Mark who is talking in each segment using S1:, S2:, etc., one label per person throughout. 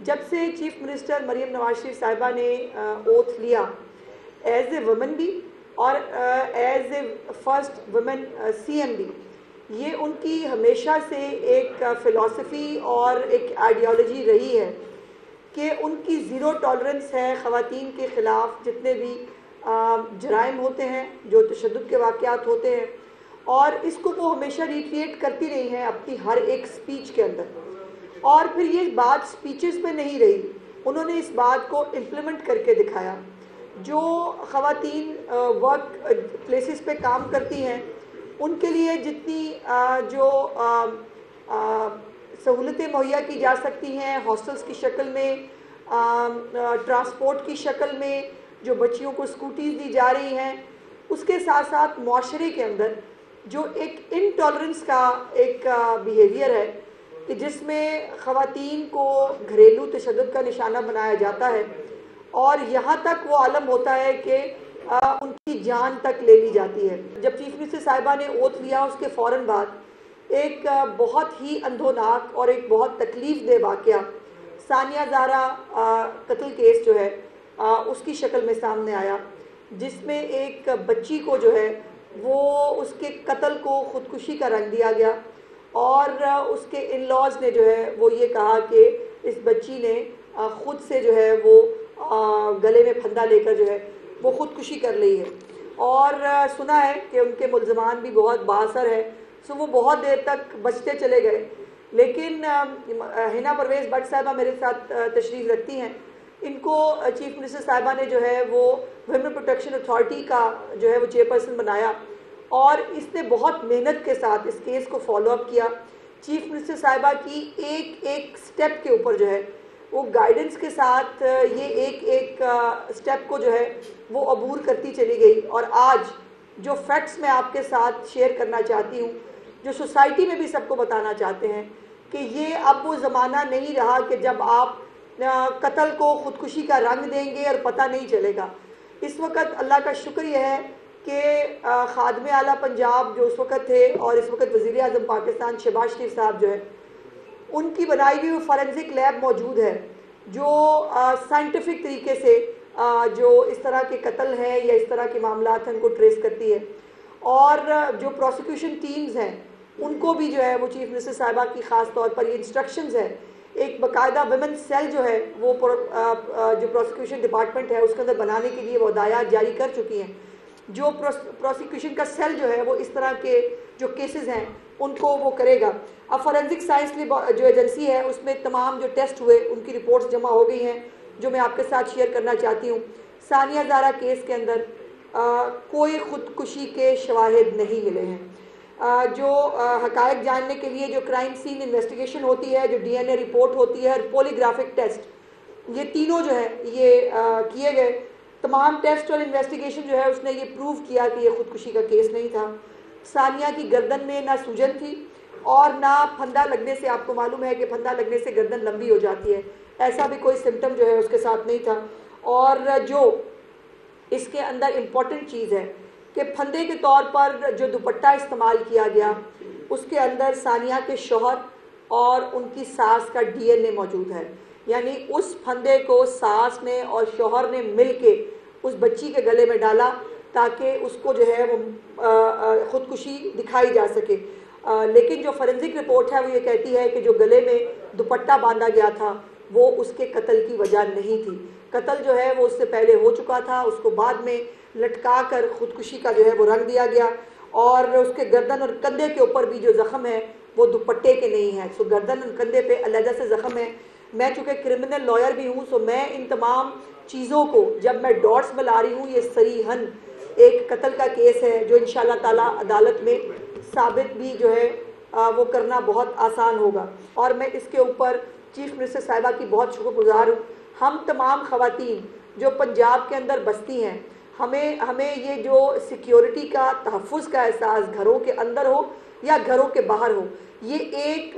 S1: جب سے chief minister Maryam Nawaz Sharif صاحبہ نے اوتھ لیا ایز اے وومن بھی اور as a first woman C M بھی، یہ ان کی ہمیشہ سے ایک فلسفی اور ایک آئیڈیالوجی رہی ہے کہ ان کی زیرو ٹالرنس ہے خواتین کے خلاف جتنے بھی جرائم ہوتے ہیں، جو تشدد کے واقعات ہوتے ہیں، اور اس کو وہ ہمیشہ ریٹریٹ کرتی رہی ہیں اپنی ہر ایک سپیچ کے اندر۔ اور پھر یہ بات سپیچز میں نہیں رہی، انہوں نے اس بات کو امپلیمنٹ کر کے دکھایا۔ جو خواتین ورک پلیسز پہ کام کرتی ہیں ان کے لیے جتنی جو سہولتیں مہیا کی جا سکتی ہیں ہاسٹلز کی شکل میں، ٹرانسپورٹ کی شکل میں، جو بچیوں کو اسکوٹیز دی جا رہی ہیں، اس کے ساتھ ساتھ معاشرے کے اندر جو ایک انٹالرنس کا ایک بیہیویئر ہے کہ جس میں خواتین کو گھریلو تشدد کا نشانہ بنایا جاتا ہے اور یہاں تک وہ عالم ہوتا ہے کہ ان کی جان تک لے لی جاتی ہے۔ جب چیف منسٹر صاحبہ نے اوتھ لیا اس کے فوراً بعد ایک بہت ہی اندھوناک اور ایک بہت تکلیف دہ واقعہ ثانیہ زہرا قتل کیس جو ہے اس کی شکل میں سامنے آیا، جس میں ایک بچی کو جو ہے وہ اس کے قتل کو خودکشی کا رنگ دیا گیا اور اس کے ان لاز نے جو ہے وہ یہ کہا کہ اس بچی نے خود سے جو ہے وہ گلے میں پھندا لے کر جو ہے وہ خودکشی کر لی ہے، اور سنا ہے کہ ان کے ملزمان بھی بہت بااثر ہے، سو وہ بہت دیر تک بچتے چلے گئے۔ لیکن حنا پرویز بٹ صاحبہ میرے ساتھ تشریف رکھتی ہیں، ان کو چیف منسٹر صاحبہ نے جو ہے وہ ویمن پروٹیکشن اتھارٹی کا جو ہے وہ چیئرپرسن بنایا اور اس نے بہت محنت کے ساتھ اس کیس کو فالو اپ کیا۔ چیف منسٹر صاحبہ کی ایک ایک سٹیپ کے اوپر جو ہے وہ گائیڈنس کے ساتھ یہ ایک ایک سٹیپ کو جو ہے وہ عبور کرتی چلی گئی، اور آج جو فیکٹس میں آپ کے ساتھ شیئر کرنا چاہتی ہوں، جو سوسائٹی میں بھی سب کو بتانا چاہتے ہیں کہ یہ اب وہ زمانہ نہیں رہا کہ جب آپ قتل کو خودکشی کا رنگ دیں گے اور پتہ نہیں چلے گا۔ اس وقت اللہ کا شکر یہ ہے کہ خادم اعلیٰ پنجاب جو اس وقت تھے اور اس وقت وزیر اعظم پاکستان شہباز شریف صاحب جو ہے، ان کی بنائی ہوئی فورینزک لیب موجود ہے جو سائنٹیفک طریقے سے جو اس طرح کے قتل ہیں یا اس طرح کے معاملات ہیں ان کو ٹریس کرتی ہے، اور جو پروسیکیوشن ٹیمز ہیں ان کو بھی جو ہے وہ چیف منسٹر صاحبہ کی خاص طور پر یہ انسٹرکشنز ہے، ایک باقاعدہ ویمن سیل جو ہے وہ جو پروسیکیوشن ڈپارٹمنٹ ہے اس کے اندر بنانے کے لیے وہ ہدایات جاری کر چکی ہیں۔ جو پروسیکیوشن کا سیل جو ہے وہ اس طرح کے جو کیسز ہیں ان کو وہ کرے گا۔ اب فورینزک سائنس جو ایجنسی ہے اس میں تمام جو ٹیسٹ ہوئے ان کی رپورٹس جمع ہو گئی ہیں جو میں آپ کے ساتھ شیئر کرنا چاہتی ہوں۔ ثانیہ زہرا کیس کے اندر کوئی خودکشی کے شواہد نہیں ملے ہیں۔ جو حقائق جاننے کے لیے جو کرائم سین انویسٹیگیشن ہوتی ہے، جو ڈی این اے رپورٹ ہوتی ہے اور پولیگرافک ٹیسٹ، یہ تینوں جو ہے یہ کیے گئے۔ تمام ٹیسٹ اور انویسٹیگیشن جو ہے اس نے یہ پروو کیا کہ یہ خودکشی کا کیس نہیں تھا۔ ثانیہ کی گردن میں نہ سوجن تھی اور نہ پھندا لگنے سے، آپ کو معلوم ہے کہ پھندا لگنے سے گردن لمبی ہو جاتی ہے، ایسا بھی کوئی سمٹم جو ہے اس کے ساتھ نہیں تھا۔ اور جو اس کے اندر امپورٹنٹ چیز ہے کہ پھندے کے طور پر جو دوپٹہ استعمال کیا گیا اس کے اندر ثانیہ کے شوہر اور ان کی ساس کا ڈی این اے موجود ہے، یعنی اس پھندے کو ساس نے اور شوہر نے مل کے اس بچی کے گلے میں ڈالا تاکہ اس کو جو ہے وہ خودکشی دکھائی جا سکے۔ لیکن جو فورینزک رپورٹ ہے وہ یہ کہتی ہے کہ جو گلے میں دوپٹہ باندھا گیا تھا وہ اس کے قتل کی وجہ نہیں تھی۔ قتل جو ہے وہ اس سے پہلے ہو چکا تھا، اس کو بعد میں لٹکا کر خودکشی کا جو ہے وہ رنگ دیا گیا، اور اس کے گردن اور کندھے کے اوپر بھی جو زخم ہے وہ دوپٹے کے نہیں ہیں، سو گردن اور کندھے پہ علیحدہ سے زخم ہے۔ میں چونکہ کرمنل لائر بھی ہوں، سو میں ان تمام چیزوں کو جب میں ڈاٹس ملا رہی ہوں، یہ صریحاً ایک قتل کا کیس ہے جو انشاءاللہ تعالی عدالت میں ثابت بھی جو ہے وہ کرنا بہت آسان ہوگا، اور میں اس کے اوپر چیف منسٹر صاحبہ کی بہت شکر گزار ہوں۔ ہم تمام خواتین جو پنجاب کے اندر بستی ہیں، ہمیں یہ جو سیکیورٹی کا تحفظ کا احساس گھروں کے اندر ہو یا گھروں کے باہر ہو، یہ ایک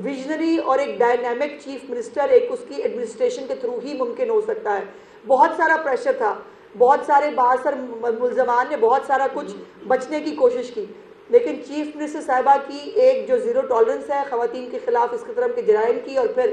S1: ویژنری اور ایک ڈائنامک چیف منسٹر ایک اس کی ایڈمنسٹریشن کے تھرو ہی ممکن ہو سکتا ہے۔ بہت سارا پریشر تھا، بہت سارے بااثر ملزمان نے بہت سارا کچھ بچنے کی کوشش کی، لیکن چیف منسٹر صاحبہ کی ایک جو زیرو ٹالرنس ہے خواتین کے خلاف اس قسم کے جرائم کی، اور پھر